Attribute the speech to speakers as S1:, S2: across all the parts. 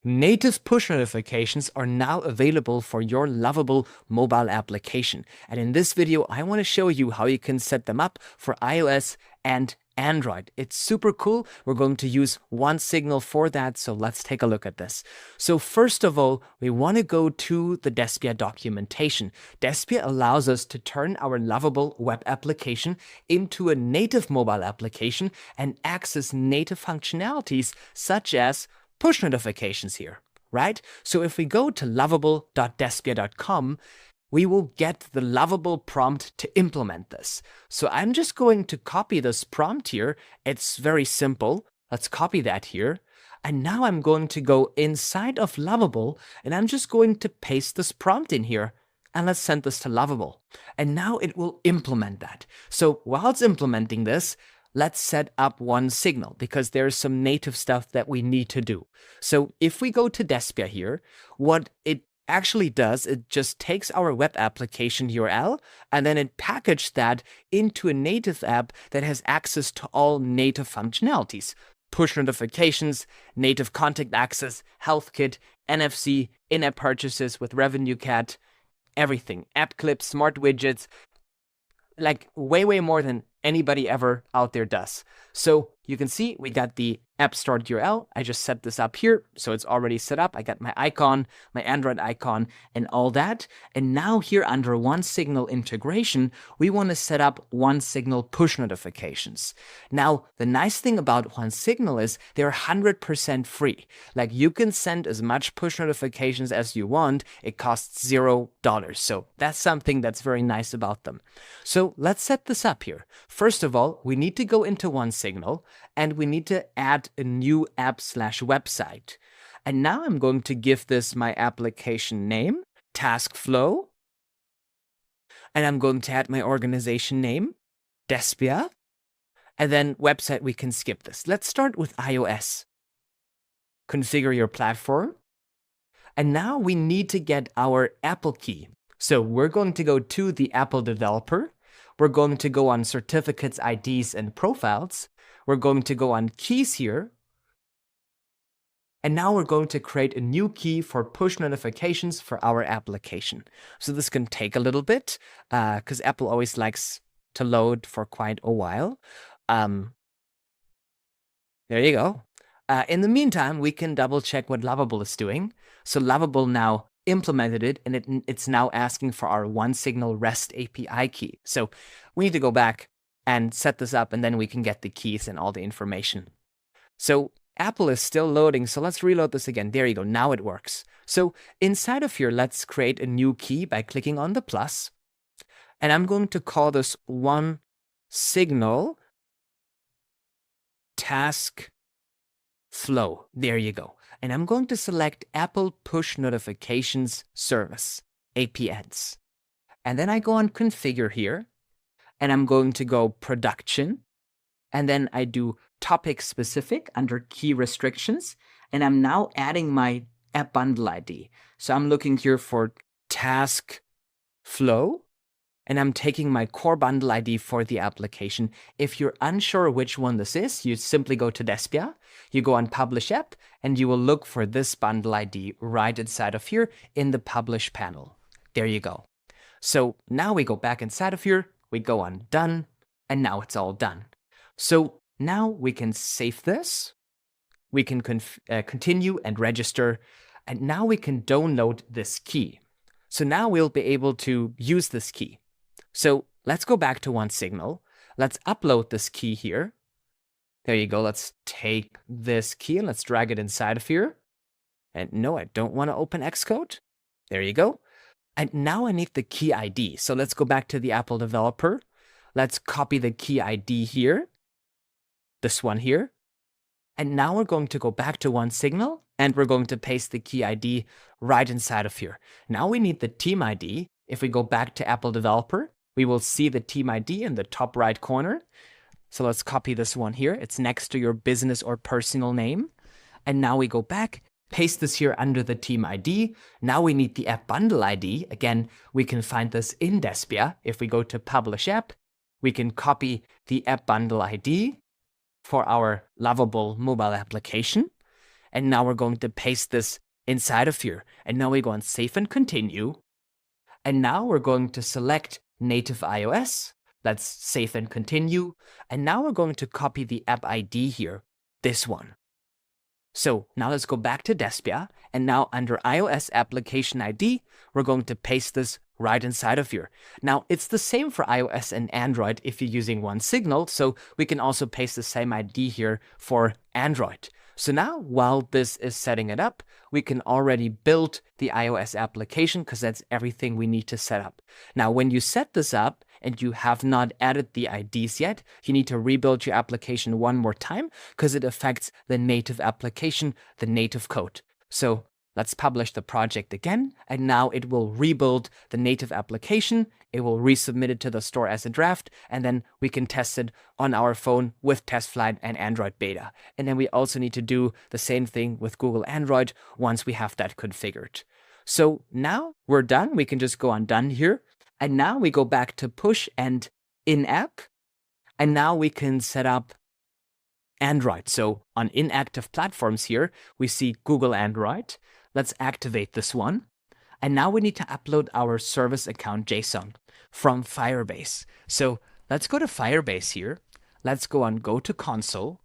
S1: Native push notifications are now available for your Lovable mobile application. And in this video, I want to show you how you can set them up for iOS and Android. It's super cool. We're going to use OneSignal for that, so let's take a look at this. So first of all, we want to go to the Despia documentation. Despia allows us to turn our Lovable web application into a native mobile application and access native functionalities such as push notifications here, right? So if we go to lovable.despia.com, we will get the Lovable prompt to implement this. So I'm just going to copy this prompt here. It's very simple. Let's copy that here. And now I'm going to go inside of Lovable and I'm just going to paste this prompt in here. And let's send this to Lovable. And now it will implement that. So while it's implementing this, let's set up OneSignal because there's some native stuff that we need to do. So if we go to Despia here, what it actually does, it just takes our web application URL and then it packages that into a native app that has access to all native functionalities. Push notifications, native contact access, health kit, NFC, in-app purchases with revenue cat, everything. App clips, smart widgets, like way more than anybody ever out there does. So you can see we got the app start URL. I just set this up here. So it's already set up. I got my icon, my Android icon and all that. And now here under OneSignal integration, we want to set up OneSignal push notifications. Now, the nice thing about OneSignal is they're 100% free. Like you can send as much push notifications as you want. It costs $0. So that's something that's very nice about them. So let's set this up here. First of all, we need to go into OneSignal and we need to add a new app/website. And now I'm going to give this my application name, task flow. And I'm going to add my organization name, Despia. And then website, we can skip this. Let's start with iOS. Configure your platform. And now we need to get our Apple key. So we're going to go to the Apple developer. We're going to go on certificates, IDs, and profiles. We're going to go on keys here. And now we're going to create a new key for push notifications for our application. So this can take a little bit because Apple always likes to load for quite a while. There you go. In the meantime, we can double check what Lovable is doing. So Lovable now implemented it, and it's now asking for our OneSignal REST API key. So we need to go back and set this up, and then we can get the keys and all the information. So Apple is still loading, so let's reload this again. There you go, now it works. So inside of here, let's create a new key by clicking on the plus. And I'm going to call this OneSignal task flow. There you go. And I'm going to select Apple Push Notifications Service, APNs. And then I go on Configure here, and I'm going to go Production. And then I do Topic Specific under Key Restrictions. And I'm now adding my App Bundle ID. So I'm looking here for Task Flow. And I'm taking my core bundle ID for the application. If you're unsure which one this is, you simply go to Despia, you go on Publish App, and you will look for this bundle ID right inside of here in the Publish panel. There you go. So now we go back inside of here, we go on Done, and now it's all done. So now we can save this, we can continue and register, and now we can download this key. So now we'll be able to use this key. So let's go back to OneSignal. Let's upload this key here. There you go. Let's take this key and let's drag it inside of here. And no, I don't want to open Xcode. There you go. And now I need the key ID. So let's go back to the Apple developer. Let's copy the key ID here. This one here. And now we're going to go back to OneSignal and we're going to paste the key ID right inside of here. Now we need the team ID. If we go back to Apple developer, we will see the team ID in the top right corner. So let's copy this one here. It's next to your business or personal name. And now we go back, paste this here under the team ID. Now we need the app bundle ID. Again, we can find this in Despia. If we go to Publish App, we can copy the app bundle ID for our Lovable mobile application. And now we're going to paste this inside of here. And now we go on save and continue. And now we're going to select native iOS. Let's save and continue. And now we're going to copy the app ID here, this one. So now let's go back to Despia. And now under iOS application ID, we're going to paste this right inside of here. Now it's the same for iOS and Android if you're using OneSignal. So we can also paste the same ID here for Android. So now while this is setting it up, we can already build the iOS application because that's everything we need to set up. Now, when you set this up and you have not added the IDs yet, you need to rebuild your application one more time because it affects the native application, the native code. So let's publish the project again, and now it will rebuild the native application. It will resubmit it to the store as a draft, and then we can test it on our phone with TestFlight and Android Beta. And then we also need to do the same thing with Google Android once we have that configured. So now we're done. We can just go on done here. And now we go back to push and in-app. And now we can set up Android. So on inactive platforms here, we see Google Android. Let's activate this one. And now we need to upload our service account JSON from Firebase. So let's go to Firebase here. Let's go on Go to Console.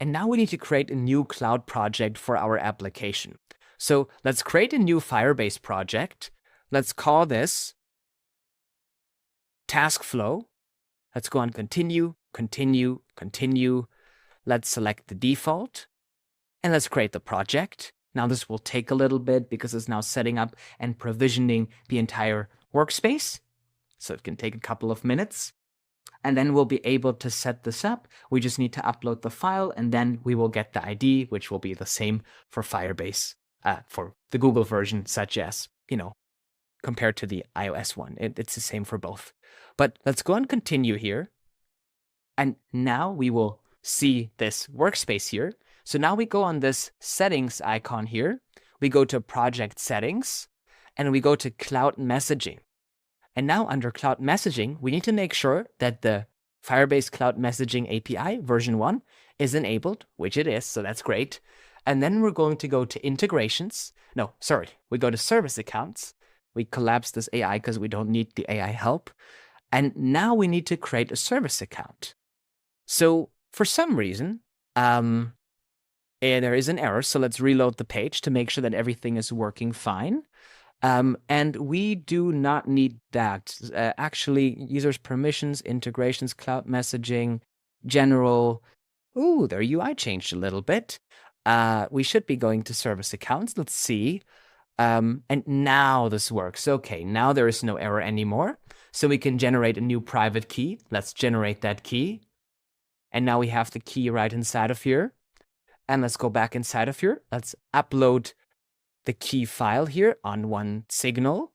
S1: And now we need to create a new cloud project for our application. So let's create a new Firebase project. Let's call this Task Flow. Let's go on Continue, Continue, Continue. Let's select the default. And let's create the project. Now this will take a little bit because it's now setting up and provisioning the entire workspace. So it can take a couple of minutes. And then we'll be able to set this up. We just need to upload the file and then we will get the ID, which will be the same for Firebase, for the Google version, such as, compared to the iOS one. It's the same for both. But let's go and continue here. And now we will see this workspace here. So now we go on this settings icon here. We go to project settings and we go to cloud messaging. And now under cloud messaging, we need to make sure that the Firebase Cloud Messaging API version 1 is enabled, which it is. So that's great. And then we're going to go to integrations. No, sorry. We go to service accounts. We collapse this AI because we don't need the AI help. And now we need to create a service account. So for some reason, there is an error, so let's reload the page to make sure that everything is working fine. And we do not need that. Actually, users' permissions, integrations, cloud messaging, general. Ooh, their UI changed a little bit. We should be going to service accounts. Let's see. And now this works. Okay, now there is no error anymore. So we can generate a new private key. Let's generate that key. And now we have the key right inside of here. And let's go back inside of here. Let's upload the key file here on OneSignal.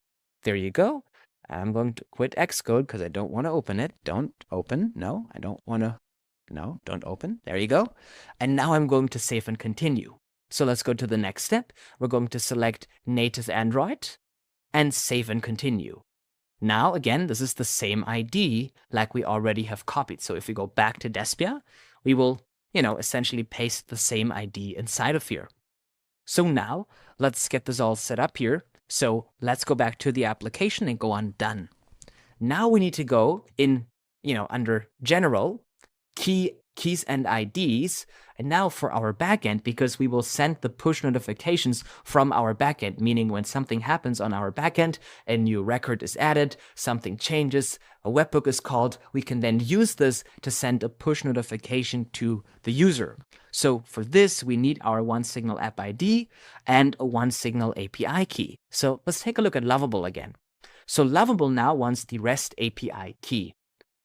S1: There you go. I'm going to quit Xcode because I don't want to open it. Don't open. No, I don't want to. No, don't open. There you go. And now I'm going to save and continue. So let's go to the next step. We're going to select native Android and save and continue. Now, again, this is the same ID like we already have copied. So if we go back to Despia, we will, essentially paste the same ID inside of here. So now let's get this all set up here. So let's go back to the application and go on done. Now we need to go in, under general, keys and IDs. And now for our backend, because we will send the push notifications from our backend, meaning when something happens on our backend, a new record is added, something changes, a webhook is called, we can then use this to send a push notification to the user. So for this, we need our OneSignal app ID and a OneSignal API key. So let's take a look at Lovable again. So Lovable now wants the REST API key.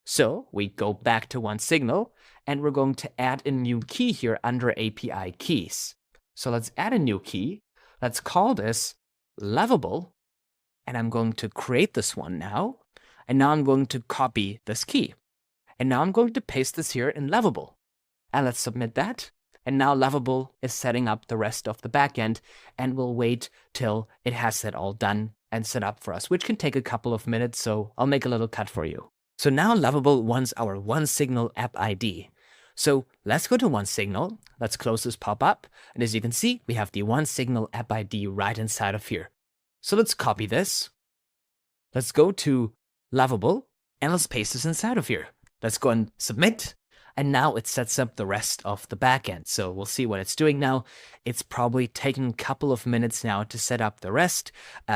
S1: So we go back to OneSignal and we're going to add a new key here under API keys. So let's add a new key. Let's call this Lovable. And I'm going to create this one now. And now I'm going to copy this key. And now I'm going to paste this here in Lovable. And let's submit that. And now Lovable is setting up the rest of the backend and we'll wait till it has that all done and set up for us, which can take a couple of minutes. So I'll make a little cut for you. So now Lovable wants our OneSignal app ID. So let's go to OneSignal. Let's close this pop-up. And as you can see, we have the OneSignal app ID right inside of here. So let's copy this. Let's go to Lovable and let's paste this inside of here. Let's go and submit. And now it sets up the rest of the backend. So we'll see what it's doing now. It's probably taken a couple of minutes now to set up the rest,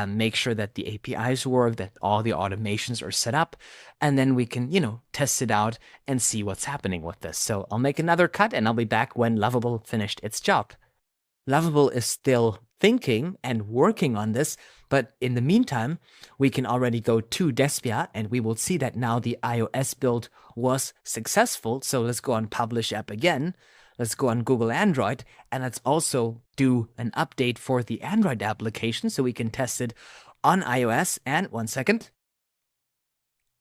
S1: make sure that the APIs work, that all the automations are set up, and then we can, test it out and see what's happening with this. So I'll make another cut and I'll be back when Lovable finished its job. Lovable is still thinking and working on this, but in the meantime, we can already go to Despia and we will see that now the iOS build was successful. So let's go on Publish App again. Let's go on Google Android and let's also do an update for the Android application so we can test it on iOS and 1 second,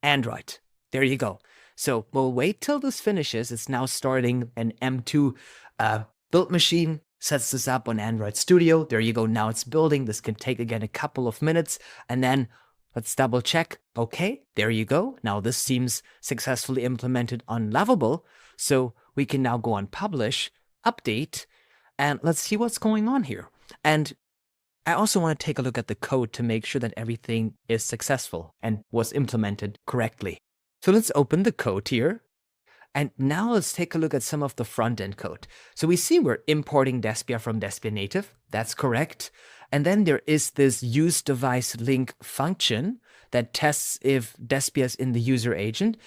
S1: Android. There you go. So we'll wait till this finishes. It's now starting an M2 build machine. Sets this up on Android Studio. There you go. Now it's building. This can take again a couple of minutes. And then let's double check. Okay, there you go. Now this seems successfully implemented on Lovable. So we can now go on Publish, Update, and let's see what's going on here. And I also want to take a look at the code to make sure that everything is successful and was implemented correctly. So let's open the code here. And now let's take a look at some of the front-end code. So we see we're importing Despia from Despia Native. That's correct. And then there is this use device link function that tests if Despia is in the user agent.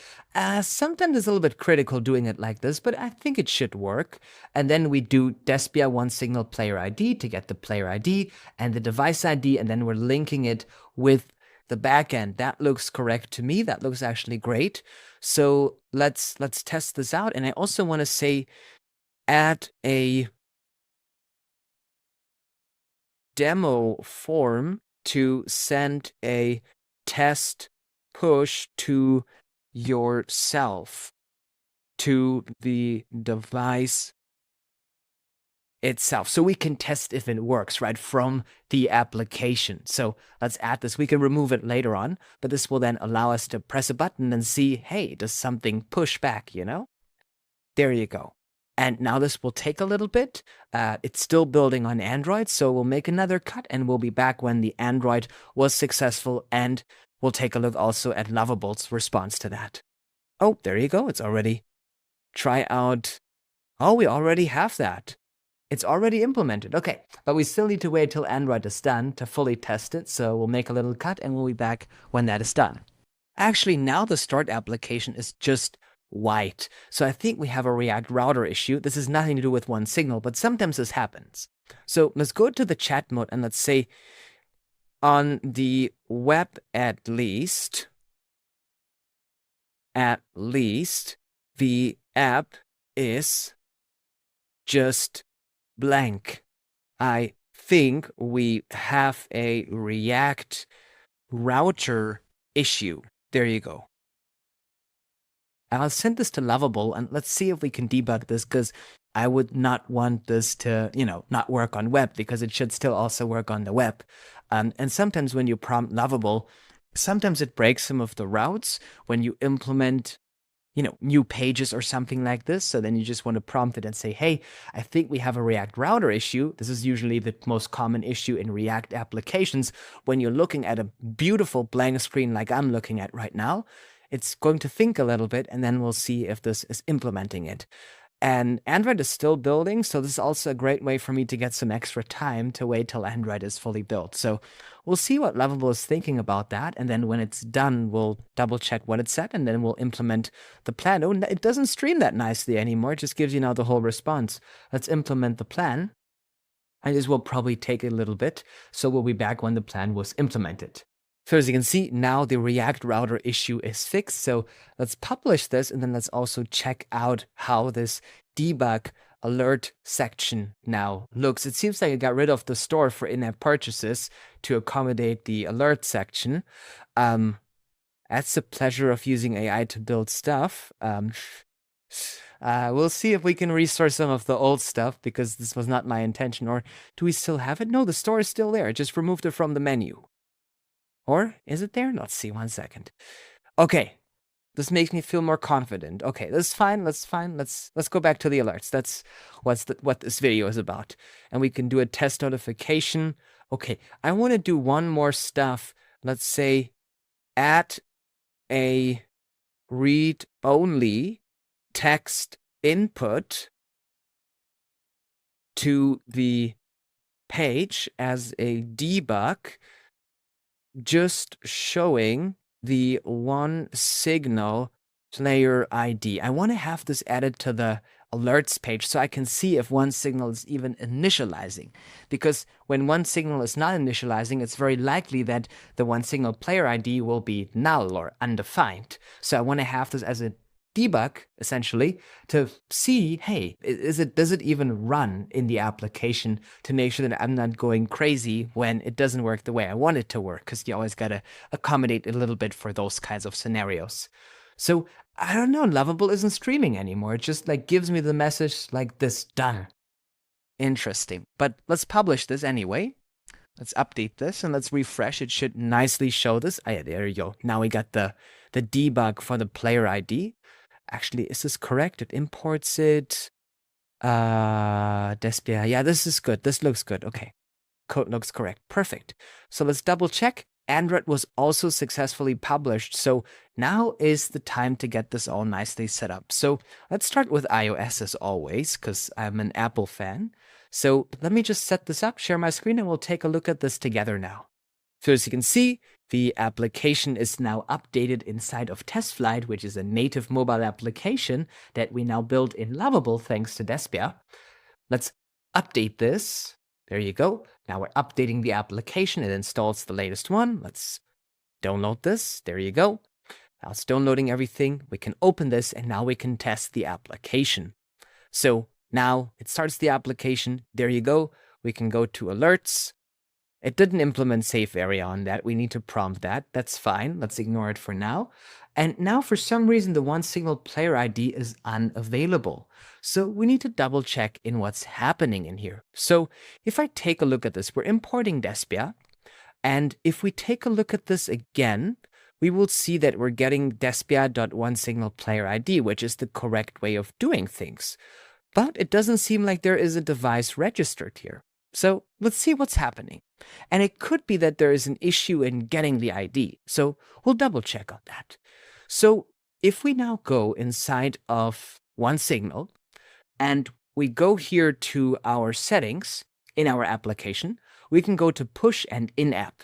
S1: Sometimes it's a little bit critical doing it like this, but I think it should work. And then we do Despia OneSignal player ID to get the player ID and the device ID, and then we're linking it with the backend. That looks correct to me. That looks actually great. So let's test this out. And I also want to say add a demo form to send a test push to yourself to the device itself, so we can test if it works right from the application. So let's add this. We can remove it later on, but this will then allow us to press a button and see, hey, does something push back, There you go. And now this will take a little bit. It's still building on Android, so we'll make another cut and we'll be back when the Android was successful, and we'll take a look also at Lovable's response to that. Oh, there you go. It's already try out. Oh, we already have that. It's already implemented. Okay, but we still need to wait till Android is done to fully test it. So we'll make a little cut and we'll be back when that is done. Actually, now the start application is just white. So I think we have a React router issue. This has nothing to do with OneSignal, but sometimes this happens. So let's go to the chat mode and let's say on the web at least the app is just blank. I think we have a React router issue. There you go. I'll send this to Lovable and let's see if we can debug this, because I would not want this to, not work on web, because it should still also work on the web. And sometimes when you prompt Lovable, sometimes it breaks some of the routes when you implement new pages or something like this. So then you just want to prompt it and say, hey, I think we have a React router issue. This is usually the most common issue in React applications. When you're looking at a beautiful blank screen like I'm looking at right now, it's going to think a little bit, and then we'll see if this is implementing it. And Android is still building, so this is also a great way for me to get some extra time to wait till Android is fully built. So we'll see what Lovable is thinking about that, and then when it's done, we'll double check what it said, and then we'll implement the plan. Oh, it doesn't stream that nicely anymore. It just gives you now the whole response. Let's implement the plan, and this will probably take a little bit, so we'll be back when the plan was implemented. So as you can see, now the React router issue is fixed. So let's publish this, and then let's also check out how this debug alert section now looks. It seems like it got rid of the store for in-app purchases to accommodate the alert section. That's the pleasure of using AI to build stuff. We'll see if we can restore some of the old stuff, because this was not my intention. Or do we still have it? No, the store is still there. I just removed it from the menu. Or is it there? Let's see, 1 second. Okay, This makes me feel more confident. Okay, that's fine. That's fine. Let's go back to the alerts. That's what this video is about. And we can do a test notification. Okay, I want to do one more stuff. Let's say add a read-only text input to the page as a debug, just showing the OneSignal player ID. I want to have this added to the alerts page so I can see if OneSignal is even initializing. Because when OneSignal is not initializing, it's very likely that the OneSignal player ID will be null or undefined. So I want to have this as a debug, essentially, to see, hey, does it even run in the application, to make sure that I'm not going crazy when it doesn't work the way I want it to work, because you always got to accommodate a little bit for those kinds of scenarios. So I don't know, Lovable isn't streaming anymore. It just like gives me the message like this, done. Interesting. But let's publish this anyway. Let's update this and let's refresh. It should nicely show this. Ah, yeah, there you go. Now we got the debug for the player ID. Actually, is this correct? It imports it. Despia. Yeah, this is good. This looks good. Okay. Code looks correct. Perfect. So let's double check. Android was also successfully published. So now is the time to get this all nicely set up. So let's start with iOS as always, because I'm an Apple fan. So let me just set this up, share my screen, and we'll take a look at this together now. So as you can see, the application is now updated inside of TestFlight, which is a native mobile application that we now built in Lovable thanks to Despia. Let's update this. There you go. Now we're updating the application. It installs the latest one. Let's download this. There you go. Now it's downloading everything. We can open this and now we can test the application. So now it starts the application. There you go. We can go to alerts. It didn't implement safe area on that. We need to prompt that. That's fine. Let's ignore it for now. And now for some reason, the OneSignal player ID is unavailable. So we need to double check in what's happening in here. So if I take a look at this, we're importing Despia. And if we take a look at this again, we will see that we're getting Despia.OneSignal player ID, which is the correct way of doing things. But it doesn't seem like there is a device registered here. So let's see what's happening. And it could be that there is an issue in getting the ID. So we'll double check on that. So if we now go inside of OneSignal and we go here to our settings in our application, we can go to push and in-app.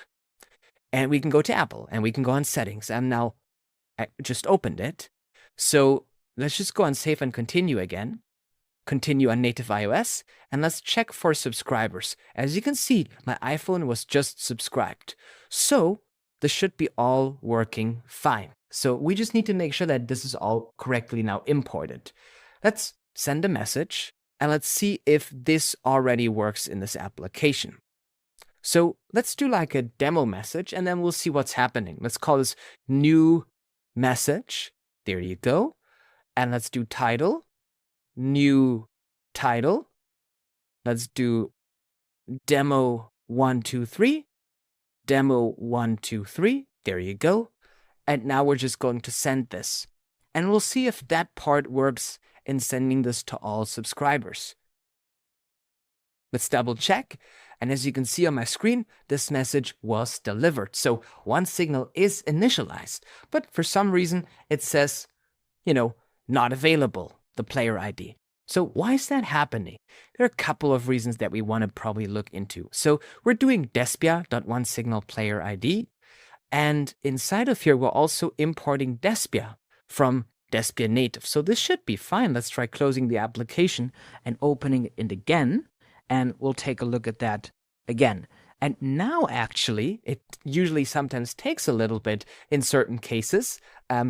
S1: And we can go to Apple and we can go on settings. And now I just opened it. So let's just go on save and continue again. Continue on native iOS, and let's check for subscribers. As you can see, my iPhone was just subscribed. So this should be all working fine. So we just need to make sure that this is all correctly now imported. Let's send a message, and let's see if this already works in this application. So let's do like a demo message, and then we'll see what's happening. Let's call this new message. There you go. And let's do title. New title. Let's do demo 123. Demo 123. There you go. And now we're just going to send this. And we'll see if that part works in sending this to all subscribers. Let's double check. And as you can see on my screen, this message was delivered. So OneSignal is initialized. But for some reason, it says, not available. The player ID. So why is that happening? There are a couple of reasons that we want to probably look into. So we're doing Despia.OneSignal player ID. And inside of here, we're also importing Despia from Despia native. So this should be fine. Let's try closing the application and opening it again. And we'll take a look at that again. And now actually, it usually sometimes takes a little bit in certain cases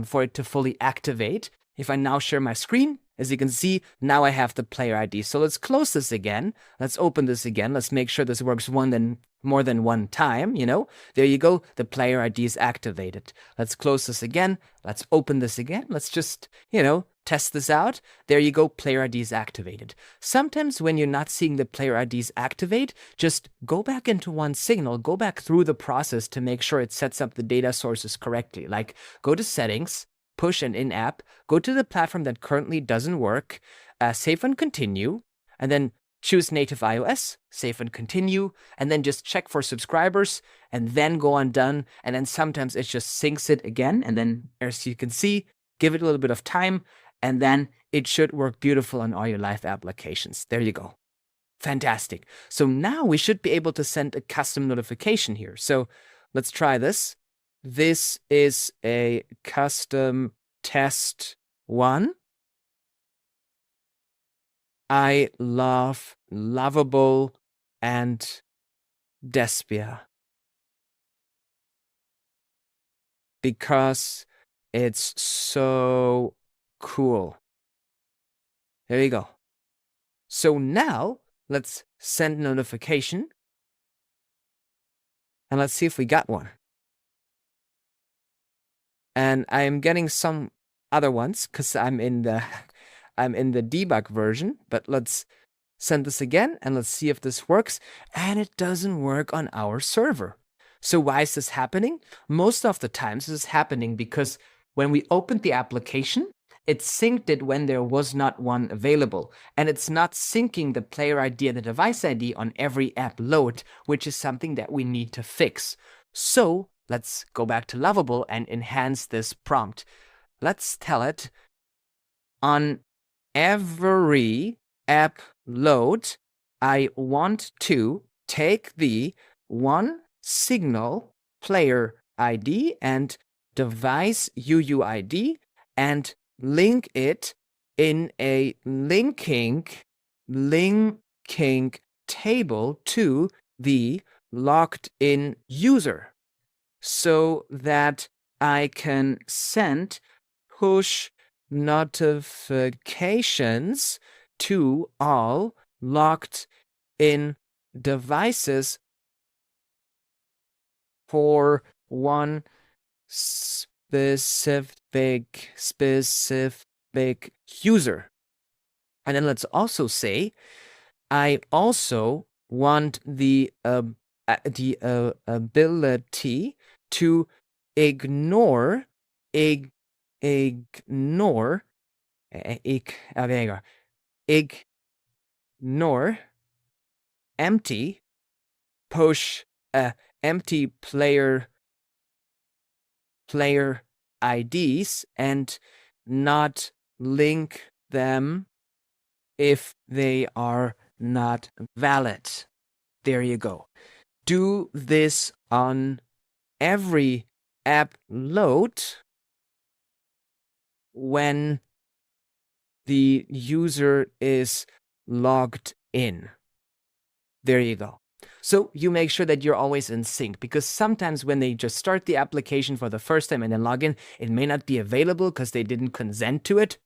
S1: for it to fully activate. If I now share my screen, as you can see, now I have the player ID. So let's close this again. Let's open this again. Let's make sure this works more than one time, There you go. The player ID is activated. Let's close this again. Let's open this again. Let's just, test this out. There you go. Player ID is activated. Sometimes when you're not seeing the player IDs activate, just go back into OneSignal, go back through the process to make sure it sets up the data sources correctly. Like go to settings, push an in-app, go to the platform that currently doesn't work, save and continue, and then choose native iOS, save and continue, and then just check for subscribers, and then go on done, and then sometimes it just syncs it again, and then as you can see, give it a little bit of time, and then it should work beautiful on all your live applications. There you go. Fantastic. So now we should be able to send a custom notification here. So let's try this. This is a custom test 1. I love Lovable and Despia because it's so cool. There you go. So now let's send notification and let's see if we got one. And I'm getting some other ones because I'm in the debug version, but let's send this again and let's see if this works. And it doesn't work on our server. So why is this happening? Most of the times this is happening because when we opened the application, it synced it when there was not one available. And it's not syncing the player ID and the device ID on every app load, which is something that we need to fix. So let's go back to Lovable and enhance this prompt. Let's tell it on every app load, I want to take the OneSignal player ID and device UUID and link it in a linking table to the logged in user so that I can send push notifications to all logged in devices for one specific user. And then let's also say, I also want the ability to ignore empty push empty player IDs and not link them if they are not valid. There you go. Do this on every app load when the user is logged in. There you go. So you make sure that you're always in sync, because sometimes when they just start the application for the first time and then log in, it may not be available because they didn't consent to it.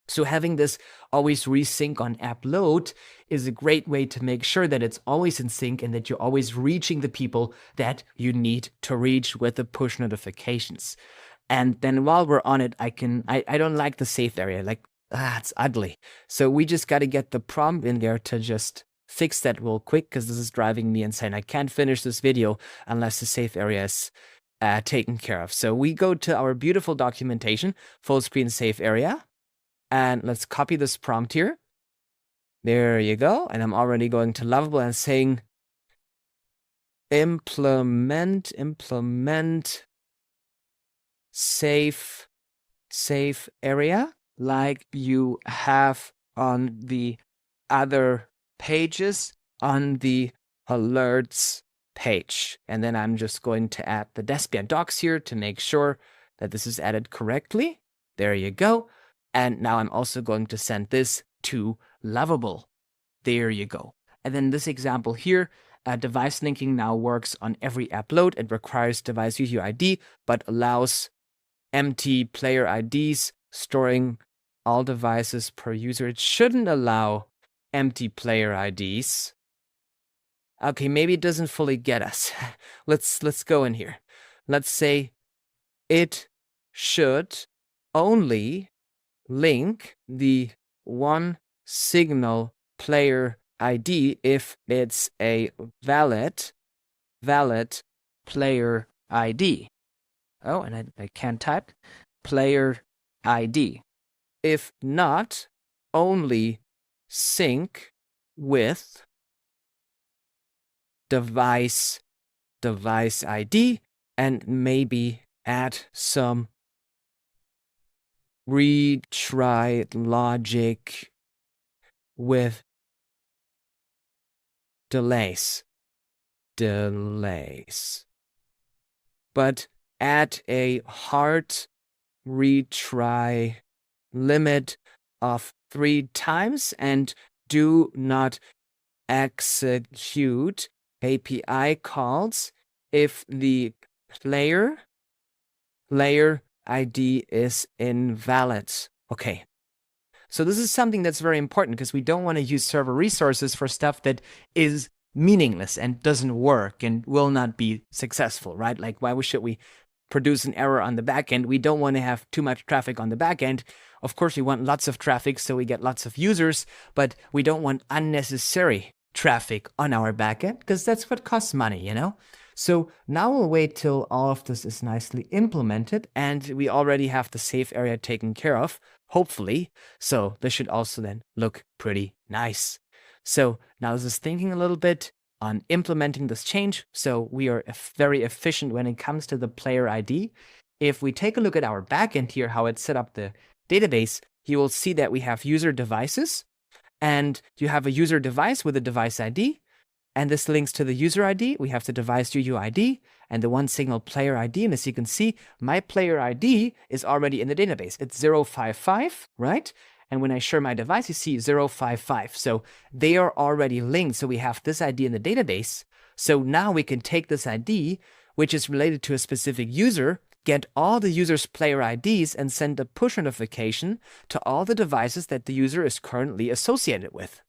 S1: So having this always resync on app load is a great way to make sure that it's always in sync and that you're always reaching the people that you need to reach with the push notifications. And then while we're on it, I don't like the safe area. Like, it's ugly. So we just got to get the prompt in there to just fix that real quick, because this is driving me insane. I can't finish this video unless the safe area is taken care of. So we go to our beautiful documentation, full screen safe area. And let's copy this prompt here. There you go. And I'm already going to Lovable and saying implement safe area like you have on the other pages on the alerts page. And then I'm just going to add the Despia docs here to make sure that this is added correctly. There you go. And now I'm also going to send this to Lovable. There you go. And then this example here, device linking now works on every app load. It requires device UUID, but allows empty player IDs, storing all devices per user. It shouldn't allow empty player IDs. Okay, maybe it doesn't fully get us. Let's go in here. Let's say it should only link the OneSignal player ID if it's a valid player ID. Oh, and I can't type. player ID. If not, only sync with device ID and maybe add some retry logic with delays. But add a hard retry limit of 3 times and do not execute API calls if the player ID is invalid. Okay. So this is something that's very important because we don't want to use server resources for stuff that is meaningless and doesn't work and will not be successful, right? Like, why should we produce an error on the backend? We don't want to have too much traffic on the backend. Of course, we want lots of traffic so we get lots of users, but we don't want unnecessary traffic on our backend because that's what costs money, you know? So now we'll wait till all of this is nicely implemented and we already have the safe area taken care of, hopefully. So this should also then look pretty nice. So now this is thinking a little bit on implementing this change. So we are very efficient when it comes to the player ID. If we take a look at our backend here, how it set up the database, you will see that we have user devices and you have a user device with a device ID. And this links to the user ID. We have the device UUID and the OneSignal player ID. And as you can see, my player ID is already in the database. It's 055, right? And when I share my device, you see 055. So they are already linked. So we have this ID in the database. So now we can take this ID, which is related to a specific user, get all the user's player IDs and send a push notification to all the devices that the user is currently associated with.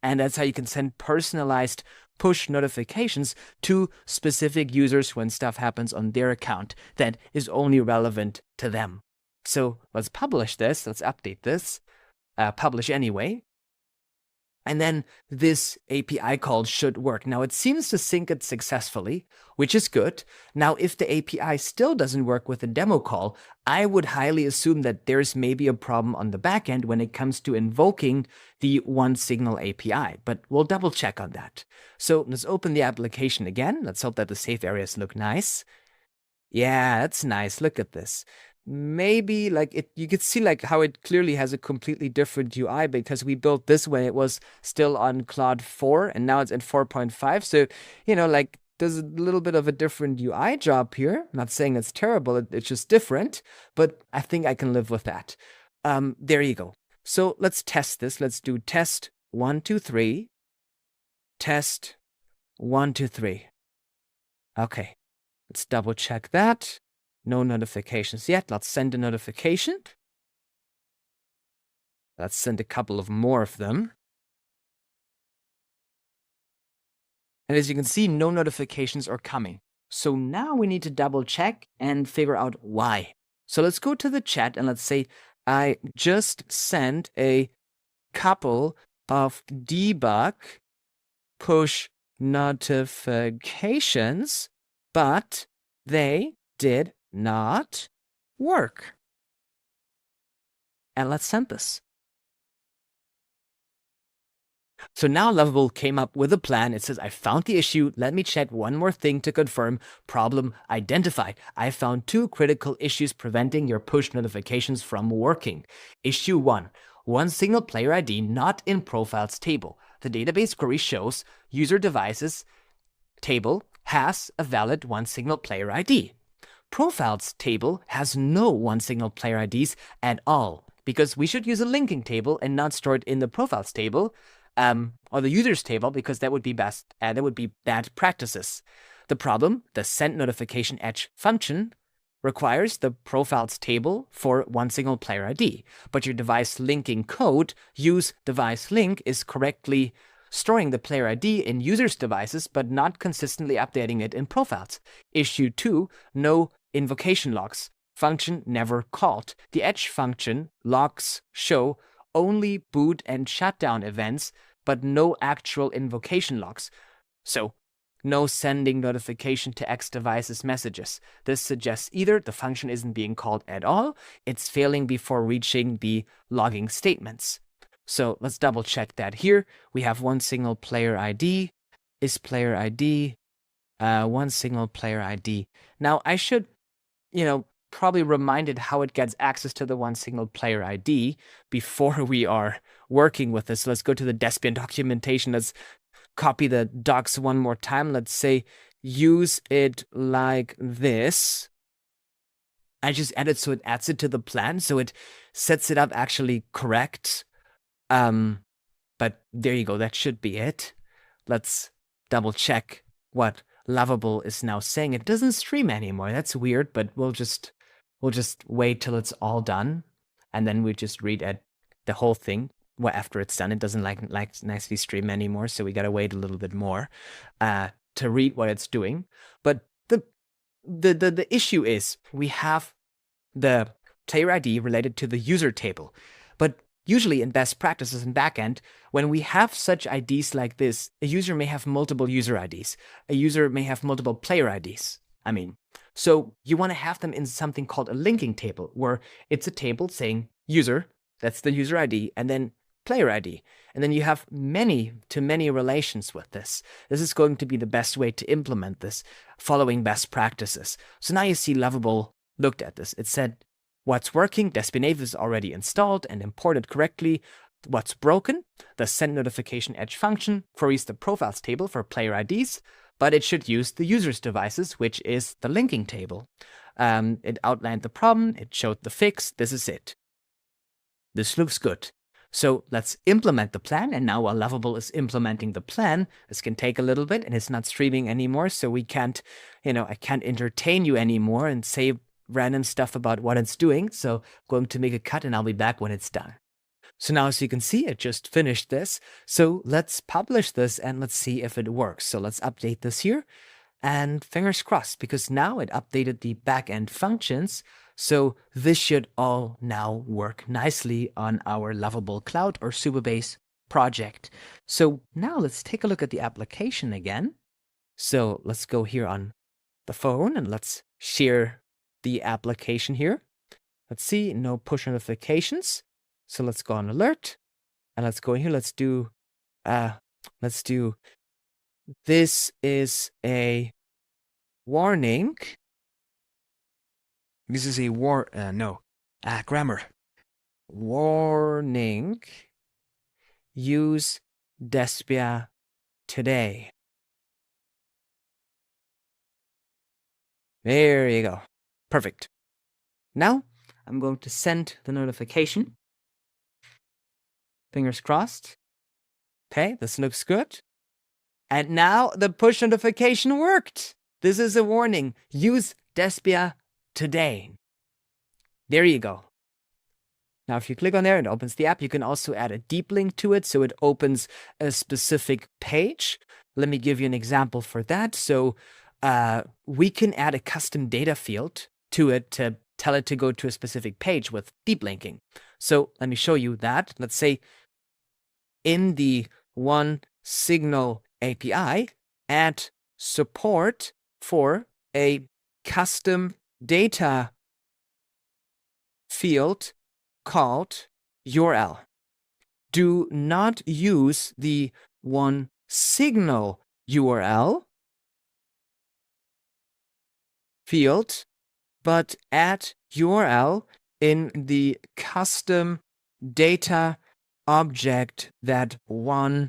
S1: And that's how you can send personalized push notifications to specific users when stuff happens on their account that is only relevant to them. So let's publish this. Let's update this. Publish anyway. And then this API call should work. Now, it seems to sync it successfully, which is good. Now, if the API still doesn't work with the demo call, I would highly assume that there's maybe a problem on the backend when it comes to invoking the OneSignal API, but we'll double check on that. So let's open the application again. Let's hope that the safe areas look nice. Yeah, that's nice. Look at this. Maybe like it, you could see like how it clearly has a completely different UI because we built this when it was still on Claude 4 and now it's in 4.5. So, you know, like there's a little bit of a different UI job here. I'm not saying it's terrible. It's just different, but I think I can live with that. There you go. So let's test this. Let's do test 1, 2, 3. Test 1, 2, 3. Okay. Let's double check that. No notifications yet. Let's send a notification. Let's send a couple of more of them. And as you can see, no notifications are coming. So now we need to double check and figure out why. So let's go to the chat and let's say, I just sent a couple of debug push notifications, but they did not work. And let's send this. So now Lovable came up with a plan. It says, I found the issue. Let me check one more thing to confirm. Problem identified. I found 2 critical issues preventing your push notifications from working. Issue 1. OneSignal player ID not in profiles table. The database query shows user devices table has a valid OneSignal player ID. Profiles table has no OneSignal player IDs at all, because we should use a linking table and not store it in the profiles table, or the users table, because that would be that would be bad practices. The problem, the send notification edge function requires the profiles table for OneSignal player ID, but your device linking code use device link is correctly storing the player ID in users' devices, but not consistently updating it in profiles. Issue 2, no invocation logs. Function never called. The edge function logs show only boot and shutdown events, but no actual invocation logs. So no sending notification to X devices messages. This suggests either the function isn't being called at all, it's failing before reaching the logging statements. So let's double check that here. We have OneSignal player ID, is player ID, OneSignal player ID. Now I should, probably reminded how it gets access to the OneSignal player ID before we are working with this. So let's go to the Debian documentation. Let's copy the docs one more time. Let's say use it like this. I just added so it adds it to the plan, so it sets it up actually correct. But there you go. That should be it. Let's double check what Lovable is now saying. It doesn't stream anymore. That's weird, but we'll just wait till it's all done, and then we just read at the whole thing. Well, after it's done, it doesn't like nicely stream anymore, so we gotta wait a little bit more to read what it's doing. But the issue is we have the player ID related to the user table, but usually in best practices in backend, when we have such IDs like this, a user may have multiple user IDs. A user may have multiple player IDs. So you want to have them in something called a linking table, where it's a table saying user, that's the user ID, and then player ID. And then you have many-to-many relations with this. This is going to be the best way to implement this, following best practices. So now you see Lovable looked at this. It said, what's working? Debian is already installed and imported correctly. What's broken? The send notification edge function queries the profiles table for player IDs, but it should use the user's devices, which is the linking table. It outlined the problem. It showed the fix. This is it. This looks good. So let's implement the plan. And now while Lovable is implementing the plan, this can take a little bit and it's not streaming anymore. So we can't, I can't entertain you anymore and say random stuff about what it's doing. So I'm going to make a cut and I'll be back when it's done. So now, as you can see, it just finished this. So let's publish this and let's see if it works. So let's update this here and fingers crossed, because now it updated the backend functions. So this should all now work nicely on our Lovable Cloud or Supabase project. So now let's take a look at the application again. So let's go here on the phone and let's share the application here. Let's see, no push notifications. So let's go on alert and let's go in here. Let's do, this is a warning. This is a grammar. Warning, use Debian today. There you go. Perfect. Now I'm going to send the notification. Fingers crossed. Okay, this looks good. And now the push notification worked. This is a warning. Use Debian today. There you go. Now, if you click on there, it opens the app. You can also add a deep link to it, so it opens a specific page. Let me give you an example for that. So we can add a custom data field to it to tell it to go to a specific page with deep linking. So let me show you that. Let's say in the OneSignal API, add support for a custom data field called URL. Do not use the OneSignal URL field, but add URL in the custom data object that OneSignal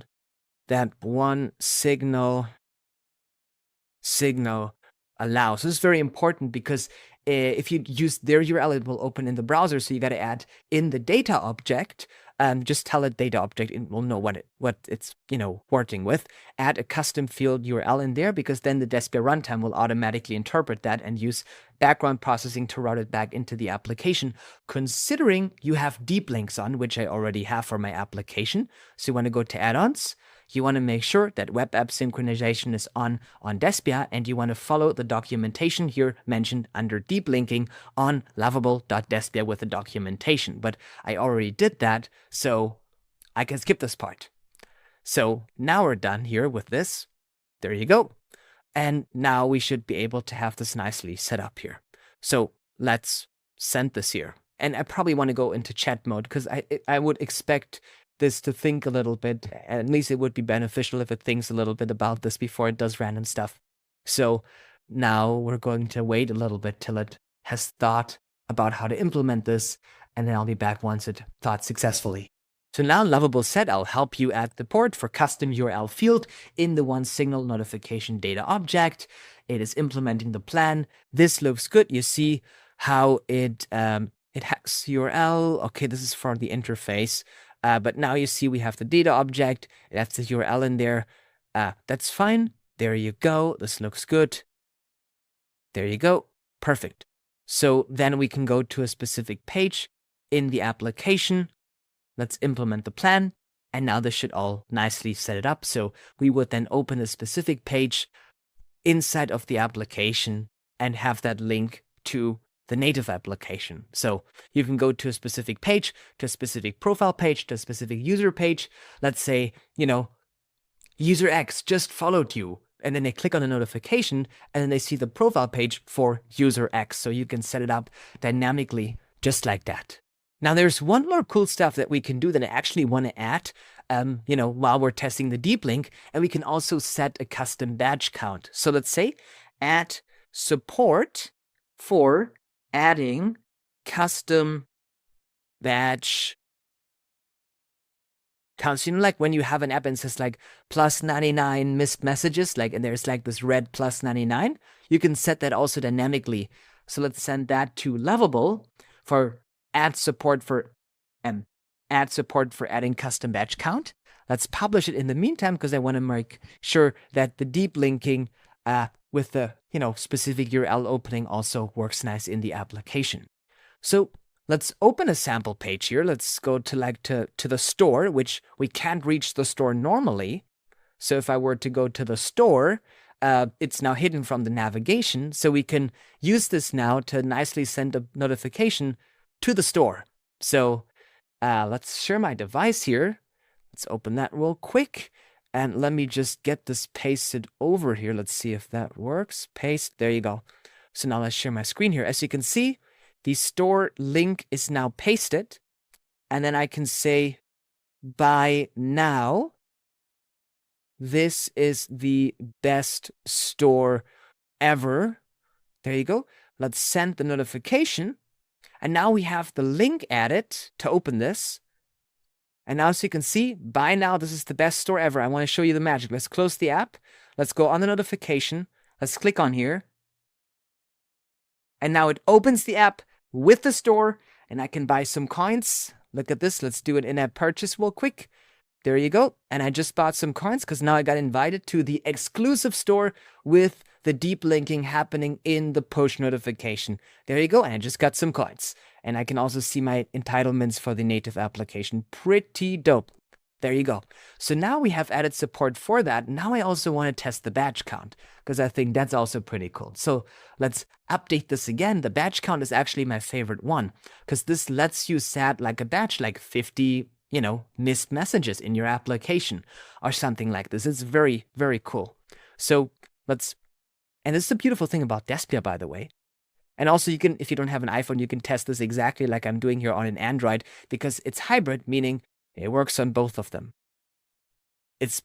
S1: allows. This is very important because if you use their URL, it will open in the browser. So you got to add in the data object. Just tell it data object, and we'll know what it's working with. Add a custom field URL in there, because then the Debian runtime will automatically interpret that and use background processing to route it back into the application. Considering you have deep links on, which I already have for my application, so you want to go to add-ons. You want to make sure that web app synchronization is on Debian, and you want to follow the documentation here mentioned under deep linking on lovable.debian with the documentation. But I already did that, so I can skip this part. So now we're done here with this. There you go. And now we should be able to have this nicely set up here. So let's send this here. And I probably want to go into chat mode because I would expect this to think a little bit. At least it would be beneficial if it thinks a little bit about this before it does random stuff. So now we're going to wait a little bit till it has thought about how to implement this, and then I'll be back once it thought successfully. So now Lovable said, I'll help you add the port for custom URL field in the OneSignal notification data object. It is implementing the plan. This looks good. You see how it has URL. Okay, this is for the interface. But now you see we have the data object. It has the URL in there. That's fine. There you go. This looks good. There you go. Perfect. So then we can go to a specific page in the application. Let's implement the plan. And now this should all nicely set it up. So we would then open a specific page inside of the application and have that link to the native application. So you can go to a specific page, to a specific profile page, to a specific user page. Let's say, user X just followed you. And then they click on the notification and then they see the profile page for user X. So you can set it up dynamically just like that. Now there's one more cool stuff that we can do that I actually want to add, while we're testing the deep link, and we can also set a custom badge count. So let's say add support for adding custom badge counts. Like when you have an app and it says like +99 missed messages, and there's like this red +99, you can set that also dynamically. So let's send that to Lovable for add support for adding custom badge count. Let's publish it in the meantime because I want to make sure that the deep linking with the specific URL opening also works nice in the application. So let's open a sample page here. Let's go to the store, which we can't reach the store normally. So if I were to go to the store, it's now hidden from the navigation. So we can use this now to nicely send a notification to the store. So let's share my device here. Let's open that real quick. And let me just get this pasted over here. Let's see if that works. Paste. There you go. So now let's share my screen here. As you can see, the store link is now pasted. And then I can say, by now, this is the best store ever. There you go. Let's send the notification. And now we have the link added to open this. And now, as you can see, by now, this is the best store ever. I want to show you the magic. Let's close the app. Let's go on the notification. Let's click on here. And now it opens the app with the store, and I can buy some coins. Look at this. Let's do an in-app purchase real quick. There you go. And I just bought some coins because now I got invited to the exclusive store with the deep linking happening in the push notification. There you go. And I just got some coins. And I can also see my entitlements for the native application. Pretty dope. There you go. So now we have added support for that. Now I also want to test the badge count because I think that's also pretty cool. So let's update this again. The badge count is actually my favorite one because this lets you set like a badge, like 50, missed messages in your application or something like this. It's very, very cool. So and this is the beautiful thing about Despia, by the way. And also you can, if you don't have an iPhone, you can test this exactly like I'm doing here on an Android because it's hybrid, meaning it works on both of them. It's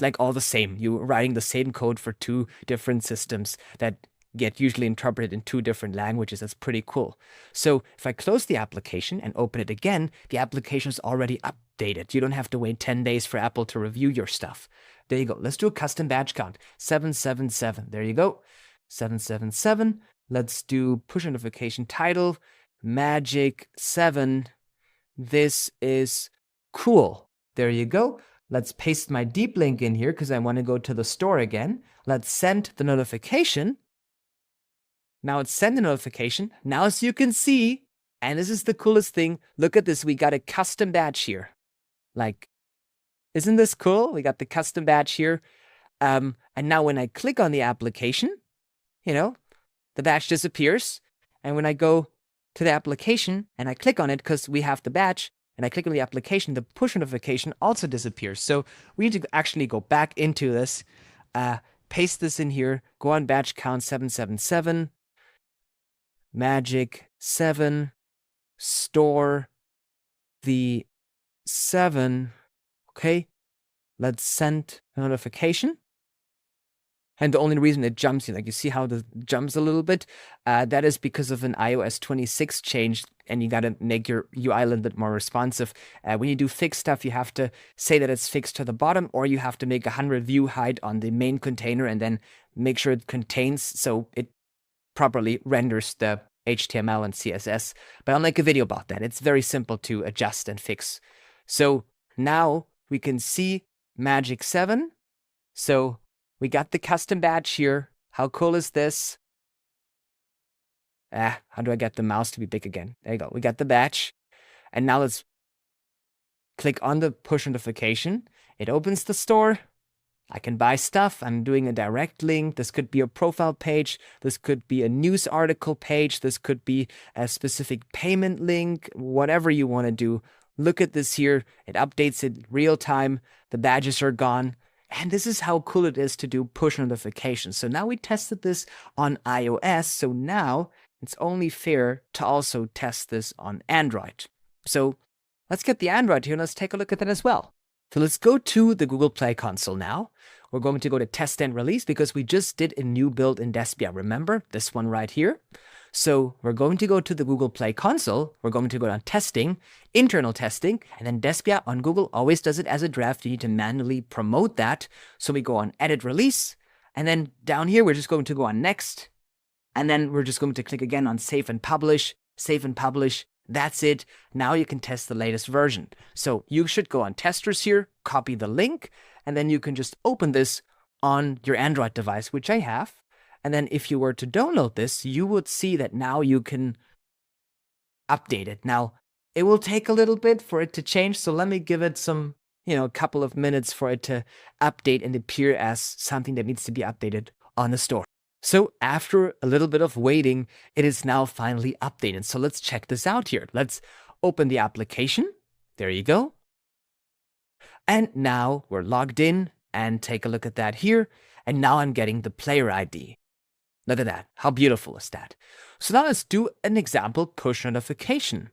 S1: like all the same. You're writing the same code for two different systems that get usually interpreted in two different languages. That's pretty cool. So if I close the application and open it again, the application is already updated. You don't have to wait 10 days for Apple to review your stuff. There you go. Let's do a custom badge count. 777. There you go. 777. Let's do push notification title. Magic 7. This is cool. There you go. Let's paste my deep link in here because I want to go to the store again. Let's send the notification. Now it's send the notification. Now, as you can see, and this is the coolest thing, look at this. We got a custom badge here. Isn't this cool? We got the custom badge here. And now when I click on the application, the badge disappears. And when I go to the application and I click on it because we have the badge and I click on the application, the push notification also disappears. So we need to actually go back into this paste this in here, go on batch count 777, magic 7, store the 7. Okay, let's send a notification. And the only reason it jumps, like you see how it jumps a little bit, that is because of an iOS 26 change, and you got to make your UI a little bit more responsive. When you do fix stuff, you have to say that it's fixed to the bottom, or you have to make 100 view height on the main container and then make sure it contains so it properly renders the HTML and CSS. But I'll make a video about that. It's very simple to adjust and fix. So now we can see Magic 7. So we got the custom badge here. How cool is this? How do I get the mouse to be big again? There you go. We got the badge. And now let's click on the push notification. It opens the store. I can buy stuff. I'm doing a direct link. This could be a profile page. This could be a news article page. This could be a specific payment link, whatever you want to do. Look at this here. It updates it real time. The badges are gone. And this is how cool it is to do push notifications. So now we tested this on iOS. So now it's only fair to also test this on Android. So let's get the Android here and let's take a look at that as well. So let's go to the Google Play console now. We're going to go to test and release because we just did a new build in Despia. Remember this one right here? So we're going to go to the Google Play console. We're going to go on testing, internal testing, and then Despia on Google always does it as a draft. You need to manually promote that. So we go on edit release, and then down here, we're just going to go on next. And then we're just going to click again on save and publish, save and publish. That's it. Now you can test the latest version. So you should go on testers here, copy the link, and then you can just open this on your Android device, which I have. And then if you were to download this, you would see that now you can update it. Now, it will take a little bit for it to change. So let me give it some, a couple of minutes for it to update and appear as something that needs to be updated on the store. So after a little bit of waiting, it is now finally updated. So let's check this out here. Let's open the application. There you go. And now we're logged in and take a look at that here. And now I'm getting the player ID. Look at that. How beautiful is that? So now let's do an example push notification.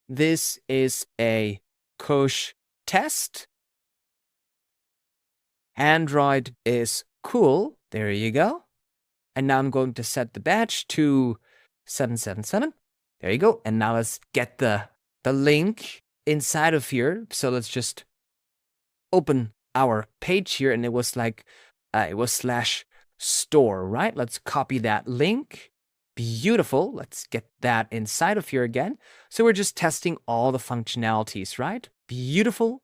S1: This is a push test. Android is cool. There you go. And now I'm going to set the badge to 777. There you go. And now let's get the link inside of here. So let's just open our page here. And it was like, it was /store, right? Let's copy that link. Beautiful. Let's get that inside of here again. So we're just testing all the functionalities, right? Beautiful.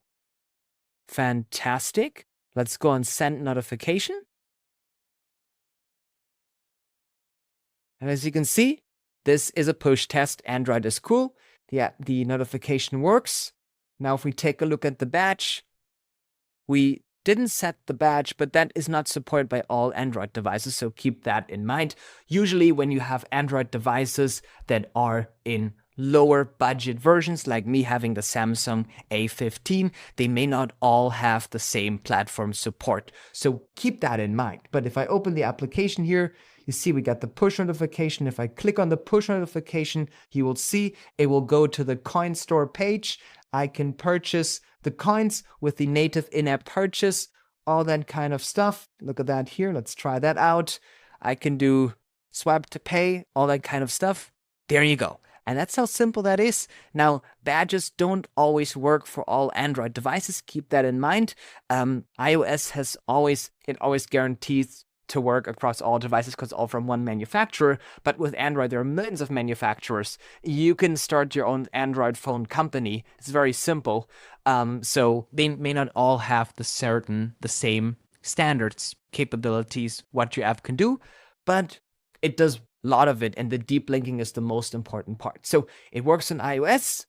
S1: Fantastic. Let's go on send notification. And as you can see, this is a push test. Android is cool. Yeah, the notification works. Now, if we take a look at the badge, we didn't set the badge, but that is not supported by all Android devices, so keep that in mind. Usually when you have Android devices that are in lower budget versions, like me having the Samsung A15, they may not all have the same platform support. So keep that in mind. But if I open the application here, you see we got the push notification. If I click on the push notification, you will see it will go to the coin store page. I can purchase the coins with the native in-app purchase, all that kind of stuff. Look at that here. Let's try that out. I can do swipe to pay, all that kind of stuff. There you go. And that's how simple that is. Now, badges don't always work for all Android devices. Keep that in mind. iOS has always guarantees to work across all devices because all from one manufacturer. But with Android, there are millions of manufacturers. You can start your own Android phone company. It's very simple. So they may not all have the same standards, capabilities, what your app can do, but it does a lot of it, and the deep linking is the most important part. So it works on iOS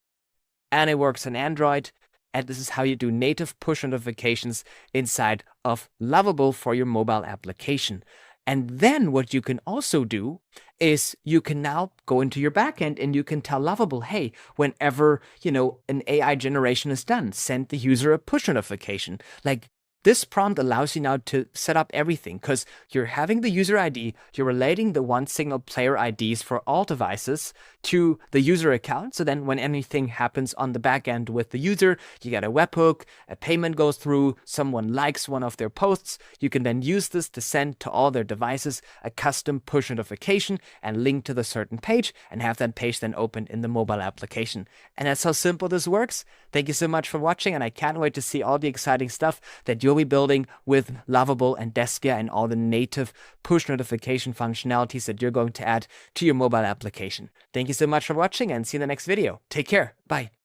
S1: and it works on Android. And this is how you do native push notifications inside of Lovable for your mobile application. And then what you can also do is you can now go into your backend and you can tell Lovable, hey, whenever, an AI generation is done, send the user a push notification. Like, This prompt allows you now to set up everything because you're having the user ID, you're relating the OneSignal player IDs for all devices to the user account. So then when anything happens on the back end with the user, you get a webhook, a payment goes through, someone likes one of their posts, you can then use this to send to all their devices a custom push notification and link to the certain page and have that page then open in the mobile application. And that's how simple this works. Thank you so much for watching, and I can't wait to see all the exciting stuff that you'll be building with Lovable and Deskia and all the native push notification functionalities that you're going to add to your mobile application. Thank you so much for watching, and see you in the next video. Take care. Bye.